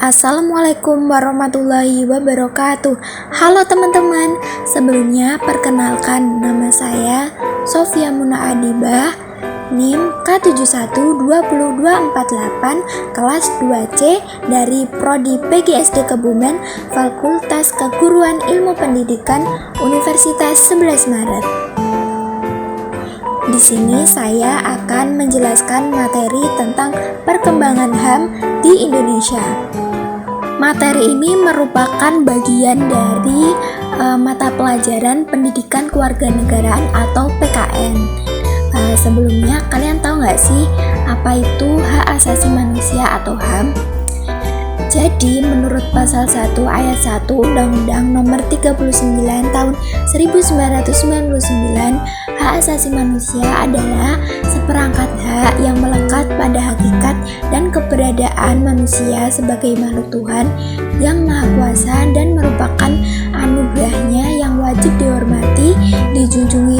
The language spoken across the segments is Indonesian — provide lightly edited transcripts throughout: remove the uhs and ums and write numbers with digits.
Assalamualaikum warahmatullahi wabarakatuh. Halo teman-teman, sebelumnya perkenalkan nama saya Sofia Muna Adibah, NIM K712248 kelas 2C dari Prodi PGSD Kebumen, Fakultas Keguruan Ilmu Pendidikan, Universitas 11 Maret. Di sini saya akan menjelaskan materi tentang perkembangan HAM di Indonesia. Materi ini merupakan bagian dari mata pelajaran Pendidikan Kewarganegaraan atau PKN. Sebelumnya kalian tahu nggak sih apa itu hak asasi manusia atau HAM? Jadi menurut pasal 1 ayat 1 Undang-Undang Nomor 39 Tahun 1999, hak asasi manusia adalah seperangkat hak yang melekat pada hakikat dan keberadaan manusia sebagai makhluk Tuhan yang Maha Kuasa dan merupakan anugerahnya yang wajib dihormati, dijunjung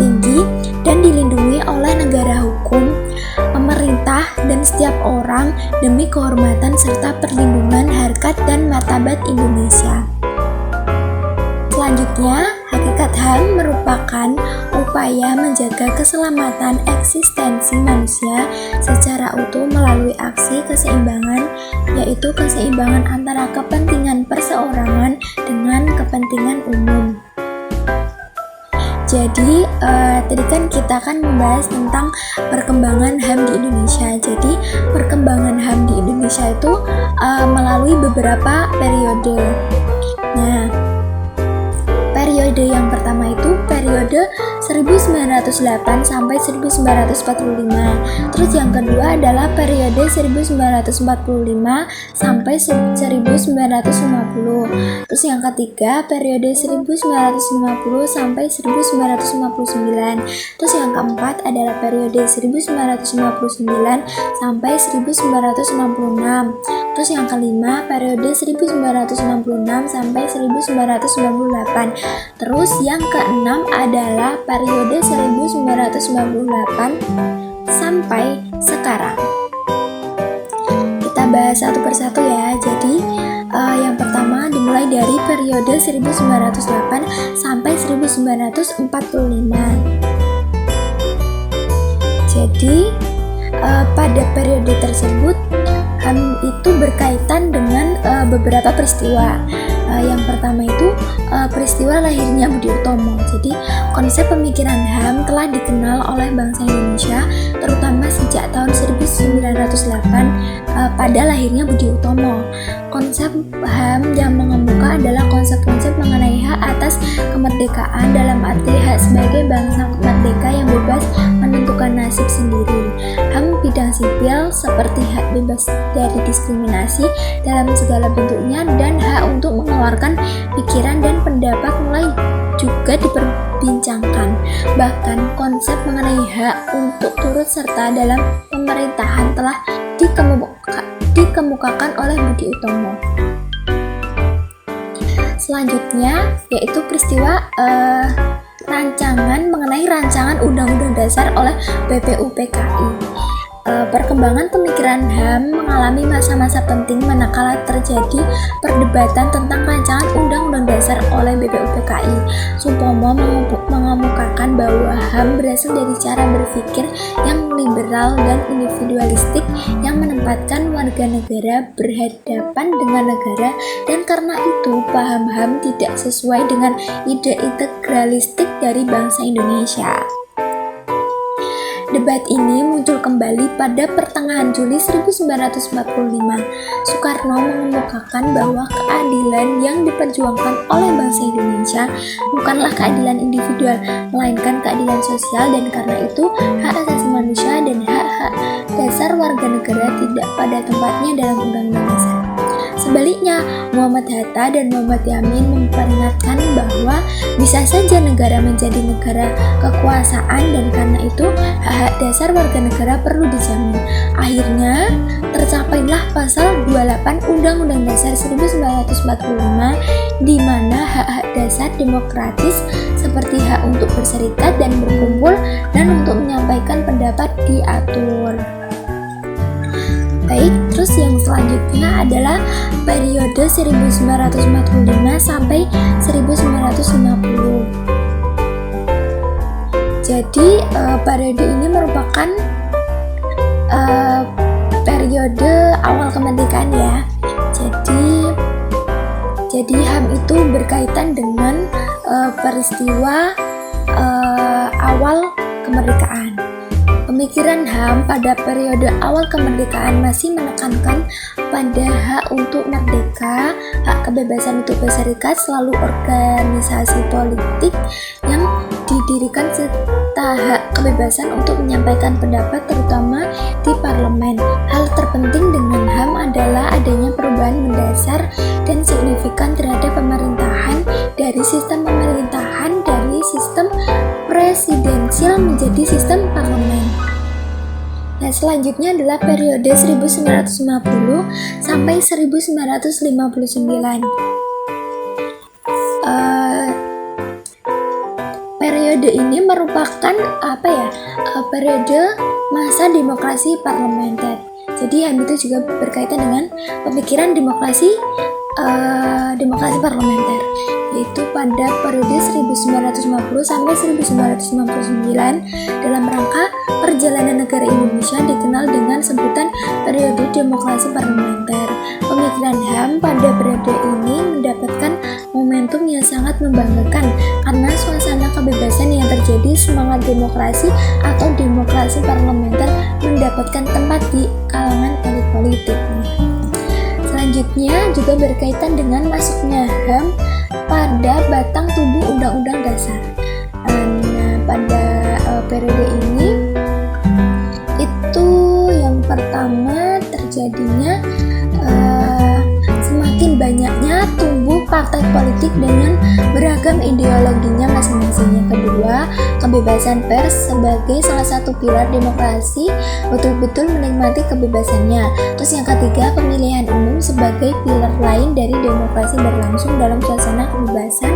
tinggi, dan dilindungi oleh negara hukum, pemerintah, dan setiap orang demi kehormatan serta perlindungan harkat dan martabat Indonesia. Selanjutnya, hakikat HAM merupakan upaya menjaga keselamatan eksistensi manusia secara utuh melalui aksi keseimbangan, yaitu keseimbangan antara kepentingan perseorangan dengan kepentingan umum. Jadi tadi kan kita membahas tentang perkembangan HAM di Indonesia. Jadi perkembangan HAM di Indonesia itu melalui beberapa periode. Nah, periode yang pertama itu periode 1908 sampai 1945. Terus yang kedua adalah periode 1945 sampai 1950. Terus yang ketiga periode 1950 sampai 1959. Terus yang keempat adalah periode 1959 sampai 1966. Terus yang kelima periode 1966 sampai 1998. Terus yang keenam adalah periode 1998 sampai sekarang. Kita bahas satu persatu ya. Jadi yang pertama dimulai dari periode 1908 sampai 1945. Jadi pada periode tersebut HAM itu berkaitan dengan beberapa peristiwa. Yang pertama itu peristiwa lahirnya Budi Utomo. Jadi konsep pemikiran HAM telah dikenal oleh bangsa Indonesia terutama sejak tahun 1908 pada lahirnya Budi Utomo. Konsep HAM yang mengemuka adalah konsep-konsep mengenai hak atas kemerdekaan dalam arti hak sebagai bangsa merdeka yang bebas menentukan nasib sendiri. HAM bidang sipil seperti hak bebas dari diskriminasi dalam segala bentuknya dan hak untuk mengeluarkan pikiran dan pendapat mulai juga diperbincangkan. Bahkan konsep mengenai hak untuk turut serta dalam pemerintahan telah dikemukakan oleh Budi Utomo. Selanjutnya yaitu peristiwa mengenai rancangan Undang-Undang Dasar oleh BPUPKI. Perkembangan pemikiran HAM mengalami masa-masa penting manakala terjadi perdebatan tentang rancangan Undang-Undang Dasar oleh BPUPKI. Supomo mengemukakan bahwa HAM berasal dari cara berpikir yang liberal dan individualistik yang menempatkan warga negara berhadapan dengan negara, dan karena itu paham HAM tidak sesuai dengan ide integralistik dari bangsa Indonesia. Debat ini muncul kembali pada pertengahan Juli 1945. Soekarno mengemukakan bahwa keadilan yang diperjuangkan oleh bangsa Indonesia bukanlah keadilan individual, melainkan keadilan sosial, dan karena itu hak asasi manusia dan hak-hak dasar warga negara tidak pada tempatnya dalam Undang-Undang Dasar. Sebaliknya, Muhammad Hatta dan Muhammad Yamin memperingatkan bahwa bisa saja negara menjadi negara kekuasaan, dan karena itu hak-hak dasar warga negara perlu dijamin. Akhirnya, tercapailah pasal 28 Undang-Undang Dasar 1945 di mana hak-hak dasar demokratis seperti hak untuk berserikat dan berkumpul dan untuk menyampaikan pendapat diatur. Baik, terus yang selanjutnya adalah periode 1945 sampai 1950. Jadi periode ini merupakan periode awal kemerdekaan ya. Jadi HAM itu berkaitan dengan peristiwa awal kemerdekaan. Pemikiran HAM pada periode awal kemerdekaan masih menekankan pada hak untuk merdeka, hak kebebasan untuk berserikat, selalu organisasi politik yang didirikan, serta hak kebebasan untuk menyampaikan pendapat terutama di parlemen. Hal terpenting dengan HAM adalah adanya perubahan mendasar dan signifikan terhadap pemerintahan dari sistem pemerintahan dari sistem presidensial menjadi sistem parlemen. Nah, selanjutnya adalah periode 1950 sampai 1959. Periode ini merupakan periode masa demokrasi parlementer. Jadi HAM itu juga berkaitan dengan pemikiran demokrasi parlementer, yaitu pada periode 1950 sampai 1959 dalam rangka perjalanan negara Indonesia dikenal dengan sebutan periode demokrasi parlementer. Pemikiran HAM pada periode ini mendapatkan momentum yang sangat membanggakan karena suasana kebebasan yang terjadi, semangat demokrasi atau demokrasi parlementer mendapatkan tempat di kalangan elit politik. Selanjutnya juga berkaitan dengan masuknya HAM pada batang tubuh Undang-Undang Dasar. Nah, pada periode ini itu yang pertama terjadinya semakin banyaknya tumbuh partai politik dengan beragam ideologinya masing-masing. Yang kedua, kebebasan pers sebagai salah satu pilar demokrasi betul-betul menikmati kebebasannya. Terus yang ketiga, pemilihan umum sebagai pilar lain dari demokrasi berlangsung dalam suasana kebebasan,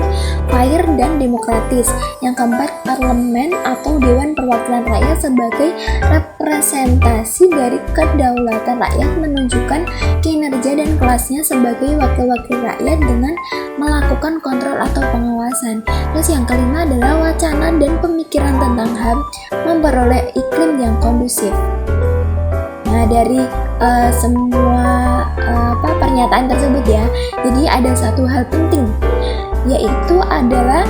fair dan demokratis. Yang keempat, parlemen atau Dewan Perwakilan Rakyat sebagai representasi dari kedaulatan rakyat menunjukkan kinerja dan kelasnya sebagai wakil-wakil rakyat dengan melakukan kontrol atau pengawasan. Terus yang kelima adalah wacana dan pemikiran tentang HAM memperoleh iklim yang kondusif. Nah, dari semua pernyataan tersebut ya, jadi ada satu hal penting, yaitu adalah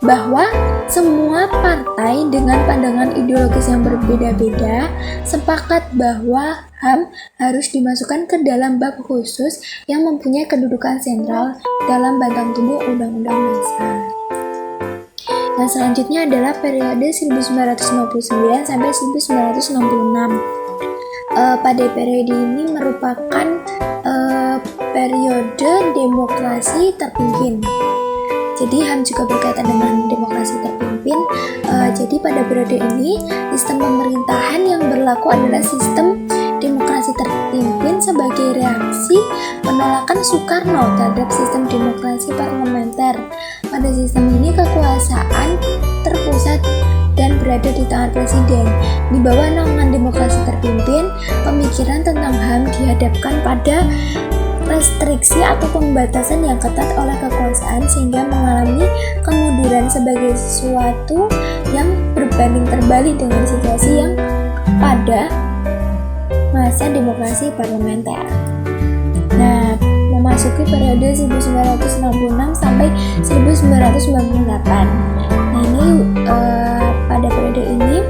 bahwa semua partai dengan pandangan ideologis yang berbeda-beda sepakat bahwa HAM harus dimasukkan ke dalam bab khusus yang mempunyai kedudukan sentral dalam batang tubuh Undang-Undang Dasar. Nah, selanjutnya adalah periode 1959 sampai 1966. Pada periode ini merupakan periode demokrasi terpimpin. Jadi HAM juga berkaitan dengan demokrasi terpimpin. Jadi pada periode ini sistem pemerintahan yang berlaku adalah sistem demokrasi terpimpin sebagai reaksi penolakan Soekarno terhadap sistem demokrasi parlementer. Pada sistem ini kekuasaan terpusat dan berada di tangan presiden. Di bawah naungan demokrasi terpimpin, pemikiran tentang HAM dihadapkan pada restriksi atau pembatasan yang ketat oleh kekuasaan sehingga mengalami kemunduran sebagai sesuatu yang berbanding terbalik dengan situasi yang pada masa demokrasi parlementer. Nah, memasuki periode 1966 sampai 1998. Nah, ini pada periode ini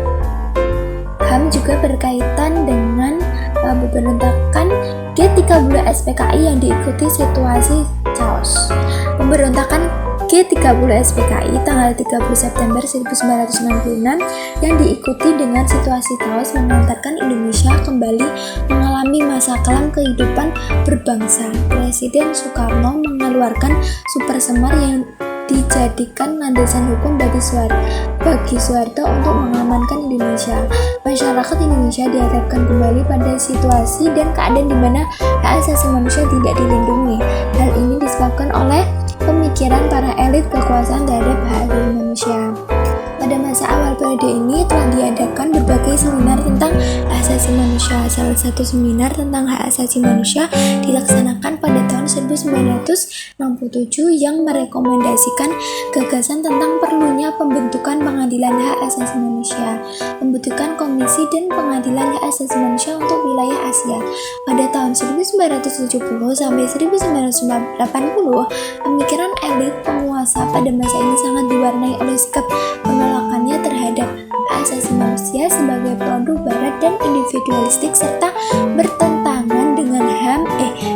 HAM juga berkaitan dengan pemberontakan G30 SPKI yang diikuti situasi chaos. Pemberontakan G30 SPKI tanggal 30 September 1966 yang diikuti dengan situasi chaos mengantarkan Indonesia kembali mengalami masa kelam kehidupan berbangsa. Presiden Soekarno mengeluarkan Super Semar yang dijadikan landasan hukum bagi Soeharto untuk mengamankan Indonesia. Masyarakat Indonesia dihadapkan kembali pada situasi dan keadaan di mana hak asasi manusia tidak dilindungi. Hal ini disebabkan oleh pemikiran para elit kekuasaan terhadap hak asasi manusia. Pada masa awal periode ini telah diadakan berbagai seminar tentang hak asasi manusia. Salah satu seminar tentang hak asasi manusia dilaksanakan pada tahun 1967 yang merekomendasikan gagasan tentang perlunya pembentukan pengadilan hak asasi manusia, pembentukan komisi dan pengadilan hak asasi manusia untuk wilayah Asia. Pada tahun 1970 sampai 1980, pemikiran elit penguasa pada masa ini sangat diwarnai oleh sikap penolakannya terhadap hak asasi manusia sebagai produk barat dan individualistik serta bertentangan dengan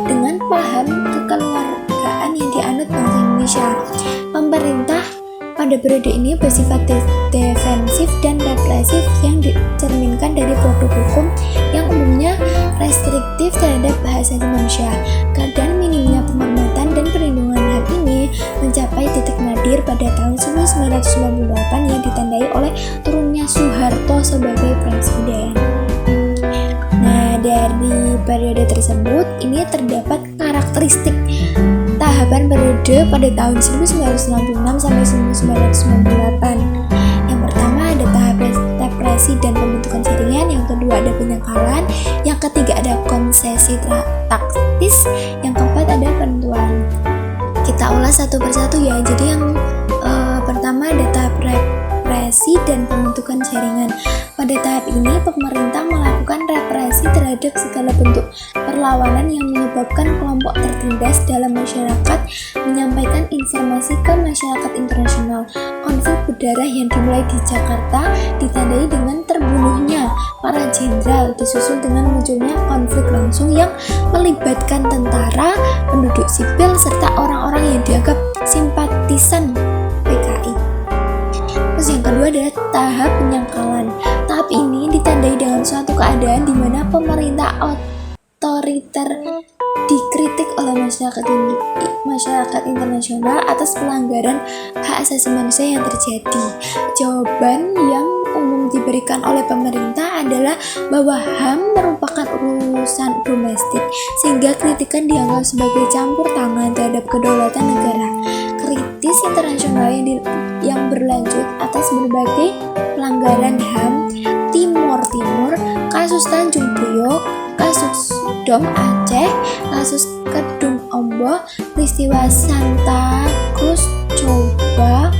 dengan paham kekeluargaan yang dianut bangsa Indonesia. Pemerintah pada periode ini bersifat defensif dan represif yang dicerminkan dari produk hukum yang umumnya restriktif terhadap hak asasi manusia. Keadaan minimnya penghormatan dan perlindungan HAM ini mencapai titik nadir pada tahun 1998 yang ditandai oleh turunnya Soeharto sebagai presiden. Nah, dari periode tersebut ini terdapat karakteristik tahapan periode pada tahun 1966 sampai 1998. Yang pertama ada tahap represi dan pembentukan jaringan, yang kedua ada penyangkalan, yang ketiga ada konsesi taktis, yang keempat ada penentuan. Kita ulas satu persatu ya. Jadi yang pertama ada tahap represi dan pembentukan jaringan. Pada tahap ini pemerintah melakukan represi terhadap segala bentuk perlawanan yang menyebabkan kelompok tertindas dalam masyarakat menyampaikan informasi ke masyarakat internasional. Konflik berdarah yang dimulai di Jakarta ditandai dengan terbunuhnya para jenderal, disusul dengan munculnya konflik langsung yang melibatkan tentara, penduduk sipil, serta orang-orang yang dianggap simpatisan PKI. Terus yang kedua adalah tahap penyangkalan. Tahap ini ditandai dengan suatu keadaan di mana pemerintah otoriter dikritik oleh masyarakat internasional atas pelanggaran hak asasi manusia yang terjadi. Jawaban yang umum diberikan oleh pemerintah adalah bahwa HAM merupakan urusan domestik, sehingga kritikan dianggap sebagai campur tangan terhadap kedaulatan negara. Kritis internasional yang berlanjut atas berbagai pelanggaran HAM, Timur, kasus Tanjung Priok, kasus Dom Aceh, kasus Kedung Ombok, peristiwa Santa Cruz coba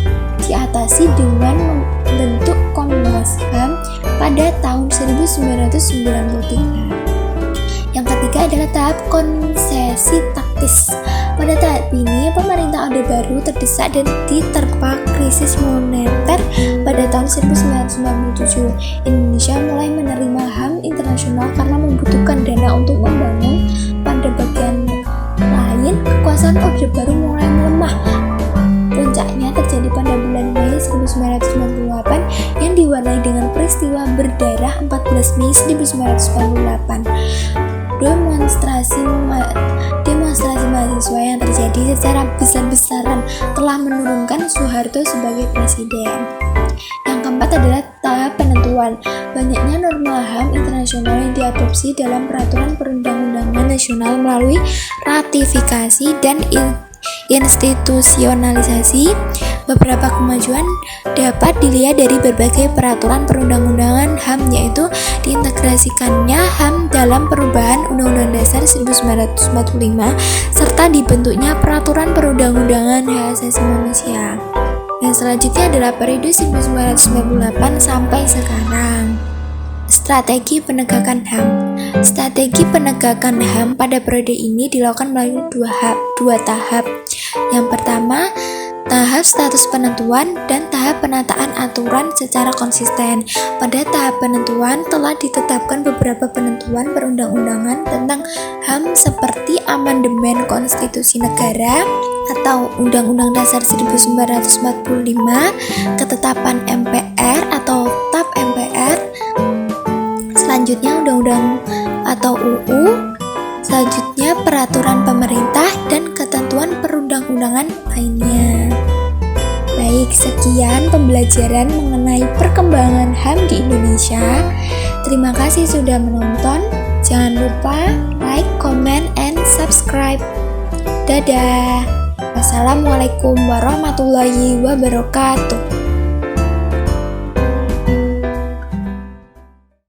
diatasi dengan membentuk Komnas HAM pada tahun 1993. Yang ketiga adalah tahap konsesi taktis. Pada tahap ini, pemerintah Orde Baru terdesak dan diterpa krisis moneter pada tahun 1997. Indonesia mulai menerima HAM internasional karena membutuhkan dana untuk membangun. Pada bagian lain, kekuasaan Orde Baru mulai melemah. Puncaknya terjadi pada bulan Mei 1998 yang diwarnai dengan peristiwa berdarah 14 Mei 1998. Demonstrasi mahasiswa yang terjadi secara besar-besaran telah menurunkan Soeharto sebagai presiden. Yang keempat adalah tahap penentuan. Banyaknya norma HAM internasional yang diadopsi dalam peraturan perundang-undangan nasional melalui ratifikasi dan institusionalisasi. Beberapa kemajuan dapat dilihat dari berbagai peraturan perundang-undangan HAM, yaitu diintegrasikannya HAM dalam perubahan Undang-Undang Dasar 1945 serta dibentuknya peraturan perundang-undangan hak asasi manusia. Dan selanjutnya adalah periode 1998 sampai sekarang. Strategi penegakan HAM. Strategi penegakan HAM pada periode ini dilakukan melalui dua tahap. Yang pertama, tahap status penentuan dan tahap penataan aturan secara konsisten. Pada tahap penentuan telah ditetapkan beberapa penentuan perundang-undangan tentang HAM seperti Amandemen Konstitusi Negara atau Undang-Undang Dasar 1945, ketetapan MPR atau TAP MPR, selanjutnya Undang-Undang atau UU, selanjutnya peraturan pemerintah dan ketentuan perundang-undangan lainnya. Baik, sekian pembelajaran mengenai perkembangan HAM di Indonesia. Terima kasih sudah menonton. Jangan lupa like, comment, and subscribe. Dadah. Wassalamualaikum warahmatullahi wabarakatuh.